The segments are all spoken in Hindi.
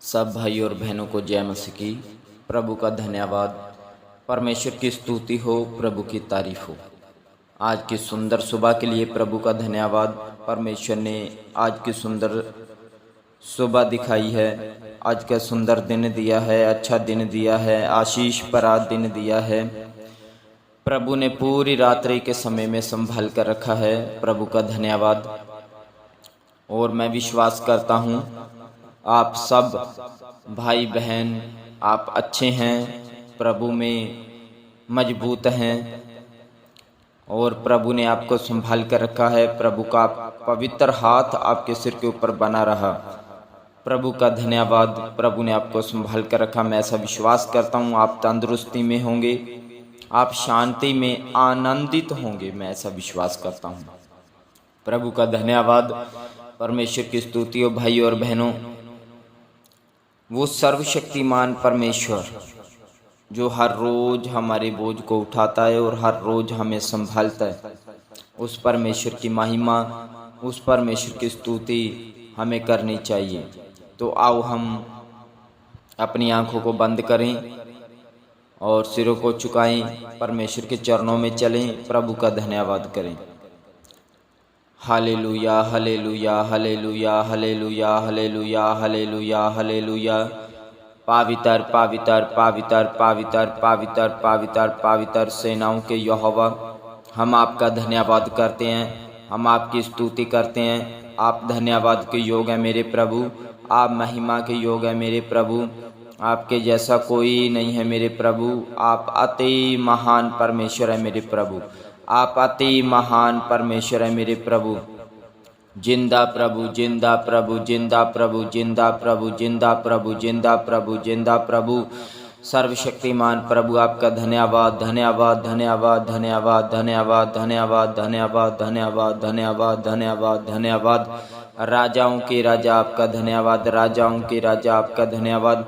सब भाई और बहनों को जय मसीह की। प्रभु का धन्यवाद, परमेश्वर की स्तुति हो, प्रभु की तारीफ हो। आज की सुंदर सुबह के लिए प्रभु का धन्यवाद। परमेश्वर ने आज की सुंदर सुबह दिखाई है, आज का सुंदर दिन दिया है, अच्छा दिन दिया है, आशीष भरा दिन दिया है। प्रभु ने पूरी रात्रि के समय में संभाल कर रखा है। प्रभु का धन्यवाद। और मैं विश्वास करता हूँ आप सब भाई बहन आप अच्छे हैं, प्रभु में मजबूत हैं और प्रभु ने आपको संभाल कर रखा है। प्रभु का पवित्र हाथ आपके सिर के ऊपर बना रहा। प्रभु का धन्यवाद। प्रभु ने आपको संभाल कर रखा। मैं ऐसा विश्वास करता हूँ आप तंदुरुस्ती में होंगे, आप शांति में आनंदित होंगे। मैं ऐसा विश्वास करता हूँ। प्रभु का धन्यवाद, परमेश्वर की स्तुति हो। भाई और बहनों, वो सर्वशक्तिमान परमेश्वर जो हर रोज हमारे बोझ को उठाता है और हर रोज हमें संभालता है, उस परमेश्वर की महिमा, उस परमेश्वर की स्तुति हमें करनी चाहिए। तो आओ हम अपनी आंखों को बंद करें और सिरों को झुकाएं, परमेश्वर के चरणों में चलें, प्रभु का धन्यवाद करें। Hallelujah, hallelujah, hallelujah, hallelujah, hallelujah, hallelujah, hallelujah. पवित्र पवित्र पवित्र पवित्र पवित्र पवित्र पवित्र सेनाओं के यहोवा, हम आपका धन्यवाद करते हैं, हम आपकी स्तुति करते हैं। आप धन्यवाद के योग है मेरे प्रभु, आप महिमा के योग है मेरे प्रभु। आपके जैसा कोई नहीं है मेरे प्रभु। आप अति महान परमेश्वर है मेरे प्रभु, आप अति महान परमेश्वर है मेरे प्रभु। जिंदा प्रभु, जिंदा प्रभु, जिंदा प्रभु, जिंदा प्रभु, जिंदा प्रभु, जिंदा प्रभु, जिंदा प्रभु, सर्वशक्तिमान प्रभु, आपका धन्यवाद, धन्यवाद, धन्यवाद, धन्यवाद, धन्यवाद, धन्यवाद, धन्यवाद, धन्यवाद, धन्यवाद, धन्यवाद, धन्यवाद। राजाओं के राजा आपका धन्यवाद, राजाओं के राजा आपका धन्यवाद।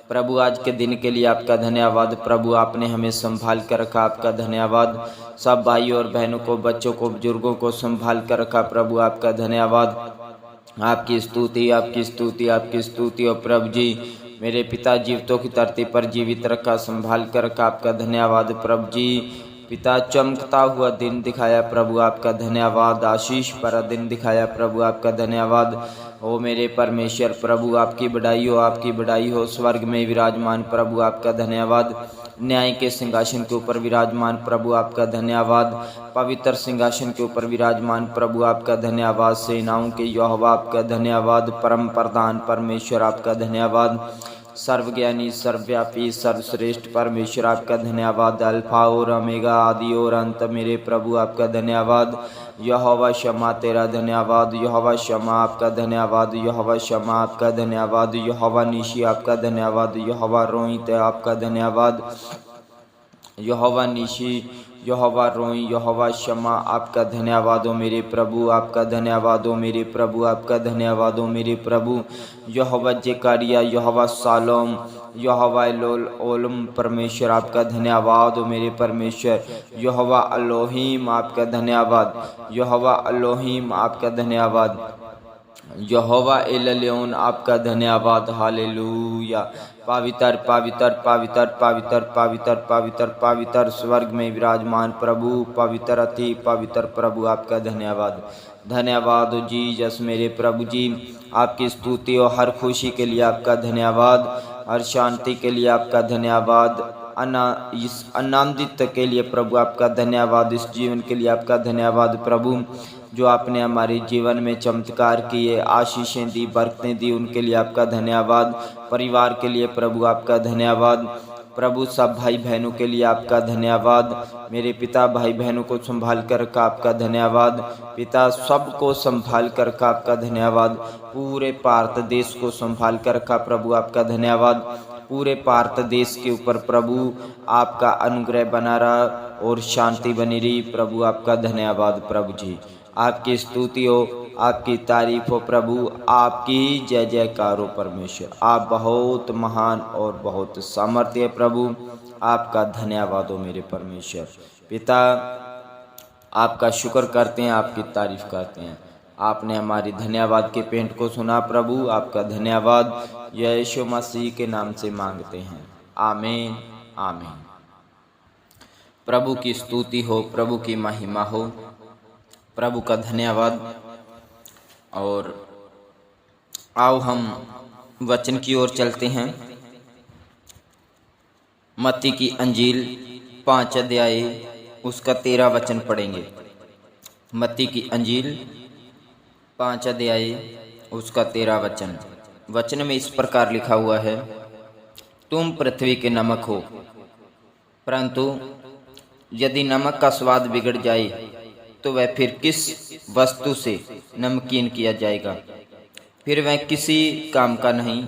प्रभु आज के दिन के लिए आपका धन्यवाद। प्रभु आपने हमें संभाल कर रखा, आपका धन्यवाद। सब भाई और बहनों को, बच्चों को, बुजुर्गों को संभाल कर रखा, प्रभु आपका धन्यवाद। आपकी स्तुति, आपकी स्तुति, आपकी स्तुति। और प्रभु जी मेरे पिता जीवितों की धरती पर जीवित रखा, संभाल कर रखा, आपका धन्यवाद। प्रभु जी पिता चमकता हुआ दिन दिखाया, प्रभु आपका धन्यवाद। आशीष भरा दिन दिखाया, प्रभु आपका धन्यवाद। ओ मेरे परमेश्वर, प्रभु आपकी बढ़ाई हो, आपकी बढ़ाई हो। स्वर्ग में विराजमान प्रभु आपका धन्यवाद। न्याय के सिंहासन के ऊपर विराजमान प्रभु आपका धन्यवाद। पवित्र सिंहासन के ऊपर विराजमान प्रभु आपका धन्यवाद। सेनाओं के यहोवा आपका धन्यवाद। परम प्रधान परमेश्वर आपका धन्यवाद। सर्वज्ञानी, सर्वव्यापी, सर्वश्रेष्ठ परमेश्वर आपका धन्यवाद। अल्फा और ओमेगा, आदि और अंत मेरे प्रभु आपका धन्यवाद। यहोवा शमा तेरा धन्यवाद, यहोवा शमा आपका धन्यवाद, यहोवा शमा आपका धन्यवाद, यहोवा निशी आपका धन्यवाद, यहोवा रोहित आपका धन्यवाद, यहोवा निशी, यहोवा रोई, यहोवा शमा आपका धन्यवाद हो मेरे प्रभु, आपका धन्यवाद हो मेरे प्रभु, आपका धन्यवाद हो मेरे प्रभु। यहोवा जेकारिया, यहोवा सालोम, यहोवा एलोल ओलम परमेश्वर आपका धन्यवाद हो मेरे परमेश्वर। यहोवा अलोहीम आपका धन्यवाद, यहोवा अलोहीम आपका धन्यवाद, यहोवा एलयोन आपका धन्यवाद। हालेलुया। पवित्र पवित्र पवित्र पवित्र पवित्र पवित्र पवित्र, स्वर्ग में विराजमान प्रभु, पवित्र अति पवित्र प्रभु आपका धन्यवाद। धन्यवाद जीसस मेरे प्रभु जी, आपकी स्तुति और हर खुशी के लिए आपका धन्यवाद, हर शांति के लिए आपका धन्यवाद, इस आनंदित के लिए प्रभु आपका धन्यवाद, इस जीवन के लिए आपका धन्यवाद प्रभु। जो आपने हमारे जीवन में चमत्कार किए, आशीषें दी, बरकतें दी, उनके लिए आपका धन्यवाद। परिवार के लिए प्रभु आपका धन्यवाद। प्रभु सब भाई बहनों के लिए आपका धन्यवाद। मेरे पिता भाई बहनों को संभाल कर रखा, आपका धन्यवाद। पिता सबको संभाल कर रखा, आपका धन्यवाद। पूरे भारत देश को संभाल कर रखा, प्रभु आपका धन्यवाद। पूरे भारत देश के ऊपर प्रभु आपका अनुग्रह बना रहा और शांति बनी रही, प्रभु आपका धन्यवाद। प्रभु जी आपकी स्तुति हो, आपकी तारीफ हो प्रभु, आपकी जय जयकार हो परमेश्वर। आप बहुत महान और बहुत सामर्थ्य प्रभु, आपका धन्यवाद हो मेरे परमेश्वर। पिता आपका शुक्र करते हैं, आपकी तारीफ करते हैं। आपने हमारी धन्यवाद के पेंट को सुना प्रभु, आपका धन्यवाद। यीशु मसीह के नाम से मांगते हैं, आमीन आमीन। प्रभु की स्तुति हो, प्रभु की महिमा हो, प्रभु का धन्यवाद। और आओ हम वचन की ओर चलते हैं। मत्ती की अंजील 5 अध्याय उसका 13 वचन पढ़ेंगे। मत्ती की अंजील 5 अध्याय उसका 13 वचन। वचन में इस प्रकार लिखा हुआ है, तुम पृथ्वी के नमक हो, परंतु यदि नमक का स्वाद बिगड़ जाए तो वह फिर किस वस्तु से नमकीन किया जाएगा? फिर वह किसी काम का नहीं,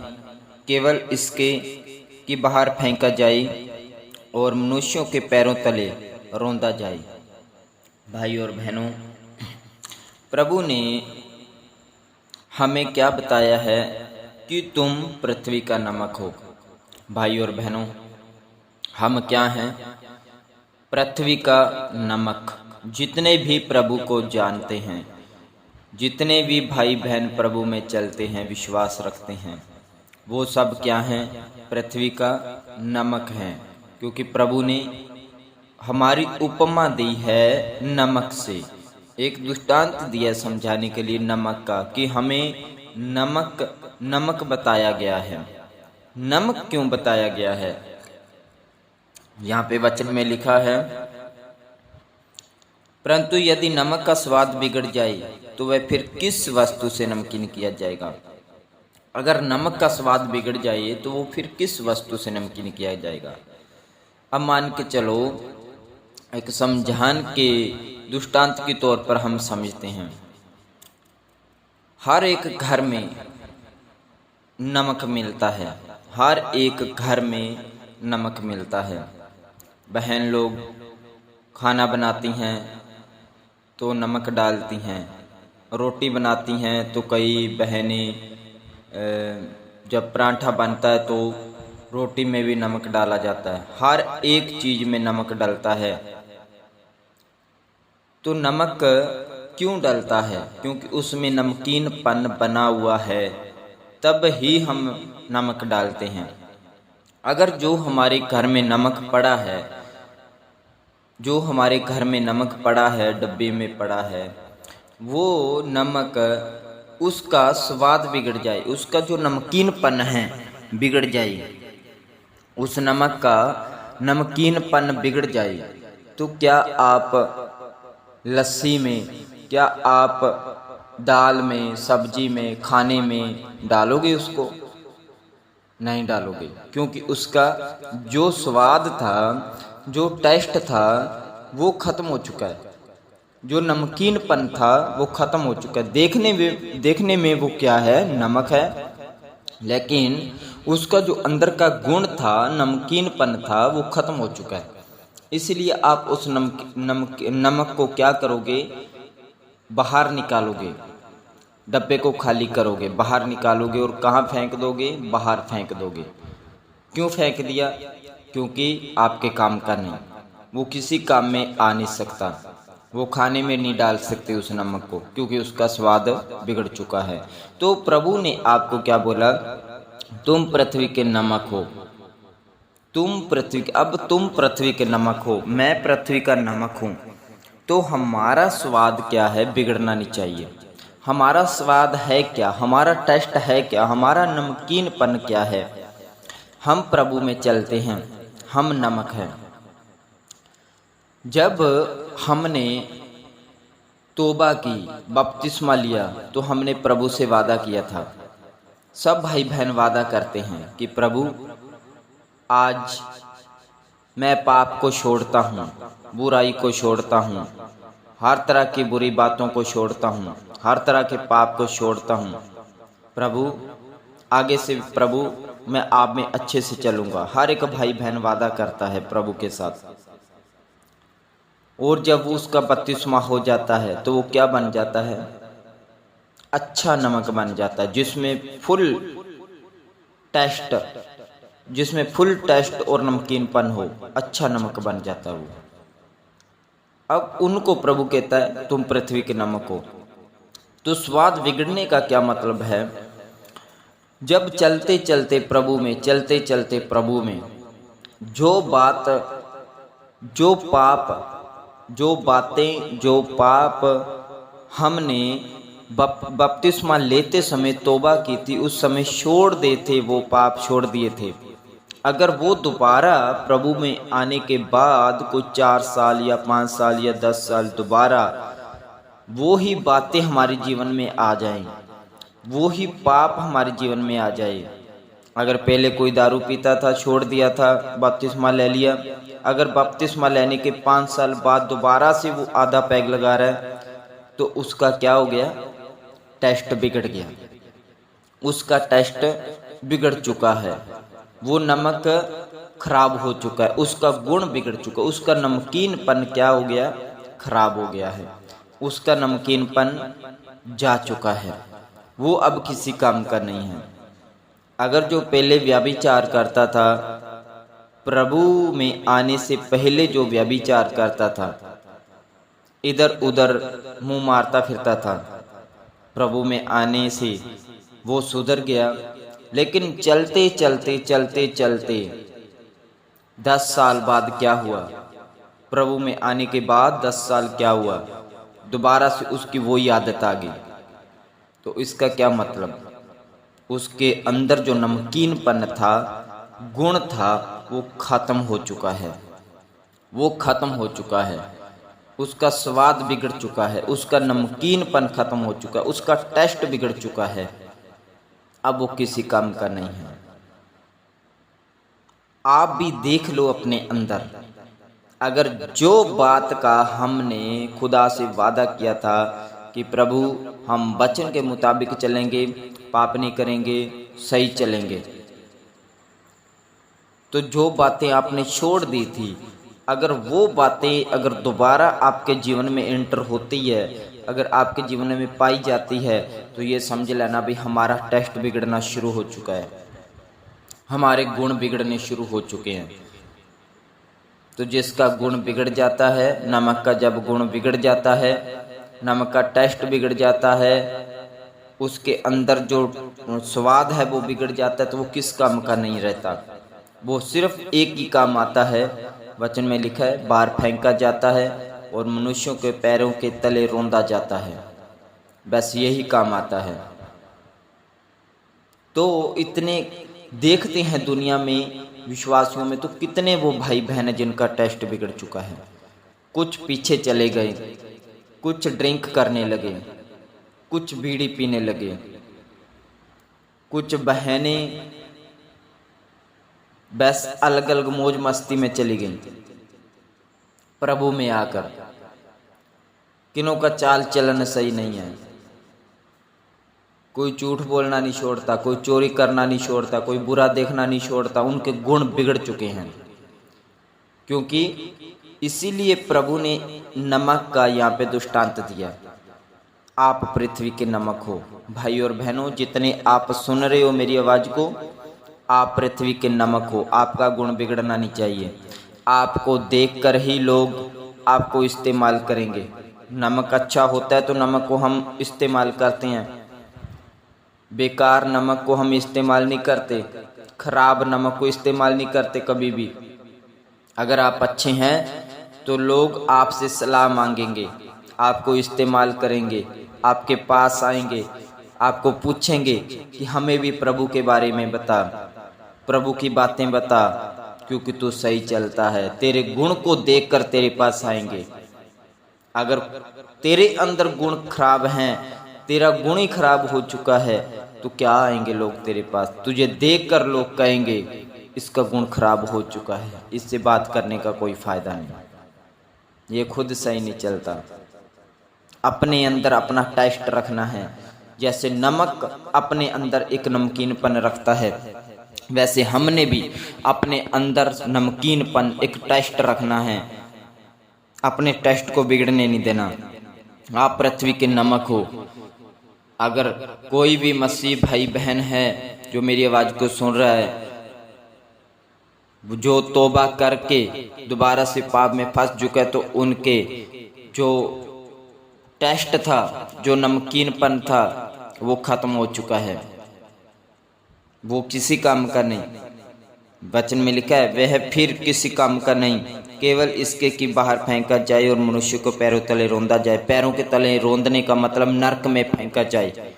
केवल इसके कि बाहर फेंका जाए और मनुष्यों के पैरों तले रौंदा जाए। भाई और बहनों, प्रभु ने हमें क्या बताया है कि तुम पृथ्वी का नमक हो। भाई और बहनों, हम क्या हैं? पृथ्वी का नमक। जितने भी प्रभु को जानते हैं, जितने भी भाई बहन प्रभु में चलते हैं, विश्वास रखते हैं, वो सब क्या हैं? पृथ्वी का नमक हैं। क्योंकि प्रभु ने हमारी उपमा दी है नमक से। एक दृष्टांत दिया समझाने के लिए नमक का, कि हमें नमक बताया गया है। नमक क्यों बताया गया है? यहाँ पे वचन में लिखा है, परंतु यदि नमक का स्वाद बिगड़ जाए तो वह फिर किस वस्तु से नमकीन किया जाएगा? अगर नमक का स्वाद बिगड़ जाए तो वो फिर किस वस्तु से नमकीन किया जाएगा? अब मान के चलो, एक समझान के दृष्टांत के तौर पर हम समझते हैं। हर एक घर में नमक मिलता है, हर एक घर में नमक मिलता है। बहन लोग खाना बनाती हैं तो नमक डालती हैं, रोटी बनाती हैं तो कई बहनें जब पराठा बनता है तो रोटी में भी नमक डाला जाता है। हर एक चीज में नमक डलता है। तो नमक क्यों डलता है? क्योंकि उसमें नमकीनपन बना हुआ है, तब ही हम नमक डालते हैं। अगर जो हमारे घर में नमक पड़ा है, जो हमारे घर में नमक पड़ा है, डब्बे में पड़ा है, वो नमक उसका स्वाद बिगड़ जाए, उसका जो नमकीनपन है बिगड़ जाए, उस नमक का नमकीनपन बिगड़ जाए, तो क्या आप लस्सी में, क्या आप दाल में, सब्जी में, खाने में डालोगे? उसको नहीं डालोगे, क्योंकि उसका जो स्वाद था, जो टेस्ट था, वो खत्म हो चुका है। जो नमकीनपन था वो खत्म हो चुका है। देखने में वो क्या है? नमक है, लेकिन उसका जो अंदर का गुण था, नमकीनपन था, वो खत्म हो चुका है। इसलिए आप उस नमक को क्या करोगे? बाहर निकालोगे, डब्बे को खाली करोगे, बाहर निकालोगे और कहाँ फेंक दोगे? बाहर फेंक दोगे। क्यों फेंक दिया? क्योंकि आपके काम का नहीं, वो किसी काम में आ नहीं सकता, वो खाने में नहीं डाल सकते उस नमक को, क्योंकि उसका स्वाद बिगड़ चुका है। तो प्रभु ने आपको क्या बोला? तुम पृथ्वी के नमक हो। तुम पृथ्वी के नमक हो, मैं पृथ्वी का नमक हूँ। तो हमारा स्वाद क्या है? बिगड़ना नहीं चाहिए। हमारा स्वाद है क्या? हमारा टेस्ट है क्या? हमारा नमकीनपन क्या है? हम प्रभु में चलते हैं, हम नमक हैं। जब हमने तौबा की, बपतिस्मा लिया, तो हमने प्रभु से वादा किया था। सब भाई बहन वादा करते हैं कि प्रभु आज मैं पाप को छोड़ता हूँ, बुराई को छोड़ता हूँ, हर तरह की बुरी बातों को छोड़ता हूँ, हर तरह के पाप को छोड़ता हूँ। प्रभु आगे से प्रभु मैं आप में अच्छे से चलूँगा। हर एक भाई बहन वादा करता है प्रभु के साथ। और जब उसका बपतिस्मा हो जाता है तो वो क्या बन जाता है? अच्छा नमक बन जाता है, जिसमें फुल टेस्ट और नमकीनपन हो। अच्छा नमक बन जाता है वो। अब उनको प्रभु कहता है तुम पृथ्वी के नमक हो। तो स्वाद बिगड़ने का क्या मतलब है? जब चलते चलते प्रभु में, चलते चलते प्रभु में जो बात, जो पाप, जो बातें, जो पाप हमने बपतिस्मा लेते समय तौबा की थी, उस समय छोड़ दिए थे, वो पाप छोड़ दिए थे, अगर वो दोबारा प्रभु में आने के बाद कुछ 4 साल या 5 साल या 10 साल दोबारा वो ही बातें हमारे जीवन में आ जाएं, वो ही पाप हमारे जीवन में आ जाए। अगर पहले कोई दारू पीता था, छोड़ दिया था, बपतिस्मा ले लिया, अगर बपतिस्मा लेने के 5 साल बाद दोबारा से वो आधा पैग लगा रहा है, तो उसका क्या हो गया? टेस्ट बिगड़ गया, उसका टेस्ट बिगड़ चुका है, वो नमक खराब हो चुका है, उसका गुण बिगड़ चुका है, उसका नमकीनपन क्या हो गया? खराब हो गया है, उसका नमकीनपन जा चुका है, वो अब किसी काम का नहीं है। अगर जो पहले व्यभिचार करता था, प्रभु में आने से पहले जो व्यभिचार करता था, इधर उधर मुंह मारता फिरता था, प्रभु में आने से वो सुधर गया, लेकिन चलते चलते चलते चलते 10 साल बाद क्या हुआ? प्रभु में आने के बाद 10 साल क्या हुआ? दोबारा से उसकी वही आदत आ गई। तो इसका क्या मतलब? उसके अंदर जो नमकीनपन था, गुण था, वो खत्म हो चुका है, वो खत्म हो चुका है, उसका स्वाद बिगड़ चुका है, उसका नमकीनपन खत्म हो चुका है, उसका टेस्ट बिगड़ चुका है, अब वो किसी काम का नहीं है। आप भी देख लो अपने अंदर, अगर जो बात का हमने खुदा से वादा किया था कि प्रभु हम वचन के मुताबिक चलेंगे, पाप नहीं करेंगे, सही चलेंगे, तो जो बातें आपने छोड़ दी थी, अगर वो बातें अगर दोबारा आपके जीवन में एंटर होती है, अगर आपके जीवन में पाई जाती है, तो ये समझ लेना भी हमारा टेस्ट बिगड़ना शुरू हो चुका है, हमारे गुण बिगड़ने शुरू हो चुके हैं। तो जिसका गुण बिगड़ जाता है, नमक का जब गुण बिगड़ जाता है, नमक का टेस्ट बिगड़ जाता है, उसके अंदर जो स्वाद है वो बिगड़ जाता है, तो वो किस काम का नहीं रहता, वो सिर्फ एक ही काम आता है। वचन में लिखा है, बाहर फेंका जाता है और मनुष्यों के पैरों के तले रौंदा जाता है, बस यही काम आता है। तो इतने देखते हैं दुनिया में विश्वासियों में, तो कितने वो भाई बहन हैं जिनका टेस्ट बिगड़ चुका है। कुछ पीछे चले गए, कुछ ड्रिंक करने लगे, कुछ बीड़ी पीने लगे, कुछ बहनें बस अलग अलग मौज मस्ती में चली गई। प्रभु में आकर किनों का चाल चलन सही नहीं है, कोई झूठ बोलना नहीं छोड़ता, कोई चोरी करना नहीं छोड़ता, कोई बुरा देखना नहीं छोड़ता, उनके गुण बिगड़ चुके हैं। क्योंकि इसीलिए प्रभु ने नमक का यहाँ पे दृष्टांत दिया, आप पृथ्वी के नमक हो। भाई और बहनों, जितने आप सुन रहे हो मेरी आवाज़ को, आप पृथ्वी के नमक हो, आपका गुण बिगड़ना नहीं चाहिए। आपको देखकर ही लोग आपको इस्तेमाल करेंगे। नमक अच्छा होता है तो नमक को हम इस्तेमाल करते हैं, बेकार नमक को हम इस्तेमाल नहीं करते, खराब नमक को इस्तेमाल नहीं करते कभी भी। अगर आप अच्छे हैं तो लोग आपसे सलाह मांगेंगे, आपको इस्तेमाल करेंगे, आपके पास आएंगे, आपको पूछेंगे कि हमें भी प्रभु के बारे में बता, प्रभु की बातें बता, क्योंकि तू सही चलता है। तेरे गुण को देखकर तेरे पास आएंगे। अगर तेरे अंदर गुण खराब हैं, तेरा गुण ही खराब हो चुका है, तो क्या आएंगे लोग तेरे पास? तुझे देखकर लोग कहेंगे इसका गुण खराब हो चुका है, इससे बात करने का कोई फायदा नहीं, ये खुद सही नहीं चलता। अपने अंदर अपना टेस्ट रखना है। जैसे नमक अपने अंदर एक नमकीनपन रखता है, वैसे हमने भी अपने अंदर नमकीनपन एक टेस्ट रखना है, अपने टेस्ट को बिगड़ने नहीं देना। आप पृथ्वी के नमक हो। अगर कोई भी मसीह भाई बहन है जो मेरी आवाज़ को सुन रहा है, जो तौबा करके दोबारा से पाप में फंस चुका है, तो उनके जो टेस्ट था, जो नमकीनपन था, वो खत्म हो चुका है। वो किसी काम का नहीं। वचन में लिखा है वह फिर किसी काम का नहीं, केवल इसके कि बाहर फेंका जाए और मनुष्य को पैरों तले रौंदा जाए। पैरों के तले रौंदने का मतलब नरक में फेंका जाए।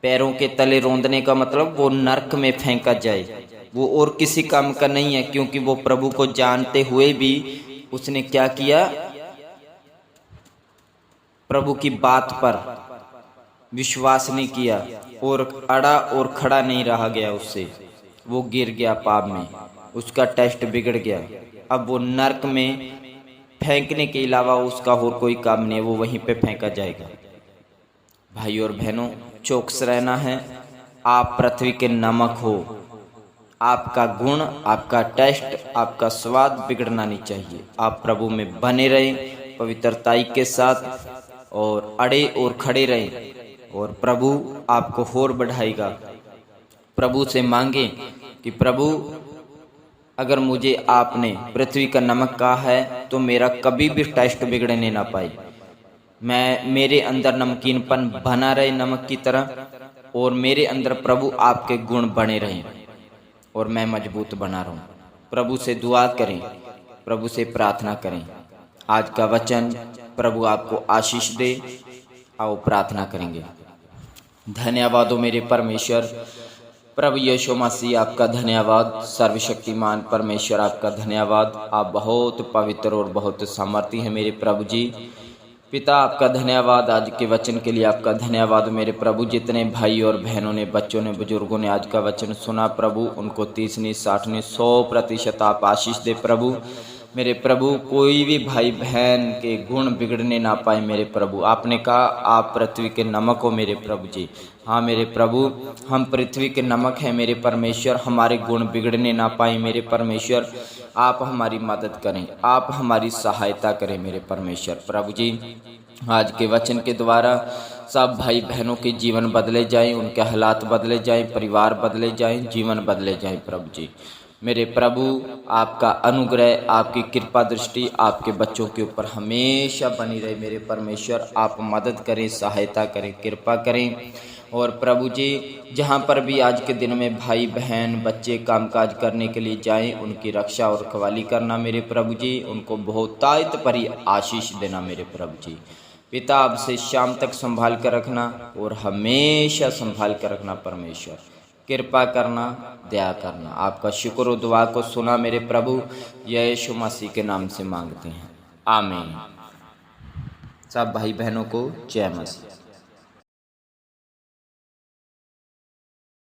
पैरों के तले रौंदने का मतलब वो नरक में फेंका जाए। वो और किसी काम का नहीं है, क्योंकि वो प्रभु को जानते हुए भी उसने क्या किया, प्रभु की बात पर विश्वास नहीं किया और अड़ा और खड़ा नहीं रहा गया उससे। वो गिर गया पाप में, उसका टेस्ट बिगड़ गया। अब वो नरक में फेंकने के अलावा उसका और कोई काम नहीं है, वो वहीं पे फेंका जाएगा। भाई और बहनों, चौकस रहना है। आप पृथ्वी के नमक हो। आपका गुण, आपका टेस्ट, आपका स्वाद बिगड़ना नहीं चाहिए। आप प्रभु में बने रहें पवित्रताई के साथ और अड़े और खड़े रहें, और प्रभु आपको और बढ़ाएगा। प्रभु से मांगे कि प्रभु अगर मुझे आपने पृथ्वी का नमक कहा है तो मेरा कभी भी टेस्ट बिगड़ने ना पाए। मेरे अंदर नमकीनपन बना रहे नमक की तरह, और मेरे अंदर प्रभु आपके गुण बने रहें और मैं मजबूत बना रहूं। प्रभु से दुआ करें, प्रभु से प्रार्थना करें। आज का वचन प्रभु आपको आशीष दे। आओ प्रार्थना करेंगे। धन्यवाद हो मेरे परमेश्वर, प्रभु यीशु मसीह आपका धन्यवाद। सर्वशक्तिमान परमेश्वर आपका धन्यवाद। आप बहुत पवित्र और बहुत सामर्थी हैं मेरे प्रभु जी। पिता आपका धन्यवाद, आज के वचन के लिए आपका धन्यवाद मेरे प्रभु। जितने भाई और बहनों ने, बच्चों ने, बुजुर्गों ने आज का वचन सुना प्रभु, उनको 30 नहीं 60 नहीं 100% आप आशीष दे प्रभु। मेरे प्रभु कोई भी भाई बहन के गुण बिगड़ने ना पाए मेरे प्रभु। आपने कहा आप पृथ्वी के नमक हो मेरे प्रभु जी। हाँ मेरे प्रभु, हम पृथ्वी के नमक हैं मेरे परमेश्वर। हमारे गुण बिगड़ने ना पाए मेरे परमेश्वर। आप हमारी मदद करें, आप हमारी सहायता करें मेरे परमेश्वर। प्रभु जी, आज के वचन के द्वारा सब भाई बहनों के जीवन बदले जाएं, उनके हालात बदले जाएं, परिवार बदले जाएं, जीवन बदले जाएं प्रभु जी। मेरे प्रभु आपका अनुग्रह, आपकी कृपा दृष्टि आपके बच्चों के ऊपर हमेशा बनी रहे मेरे परमेश्वर। आप मदद करें, सहायता करें, कृपा करें। और प्रभु जी, जहाँ पर भी आज के दिन में भाई बहन बच्चे कामकाज करने के लिए जाएं, उनकी रक्षा और रखवाली करना मेरे प्रभु जी। उनको बहुतायत भरी आशीष देना मेरे प्रभु जी। पिता आपसे शाम तक संभाल कर रखना और हमेशा संभाल कर रखना परमेश्वर। कृपा करना, दया करना। आपका शुक्र और दुआ को सुना मेरे प्रभु, यीशु मसीह के नाम से मांगते हैं, आमीन। सब भाई बहनों को जय मसीह।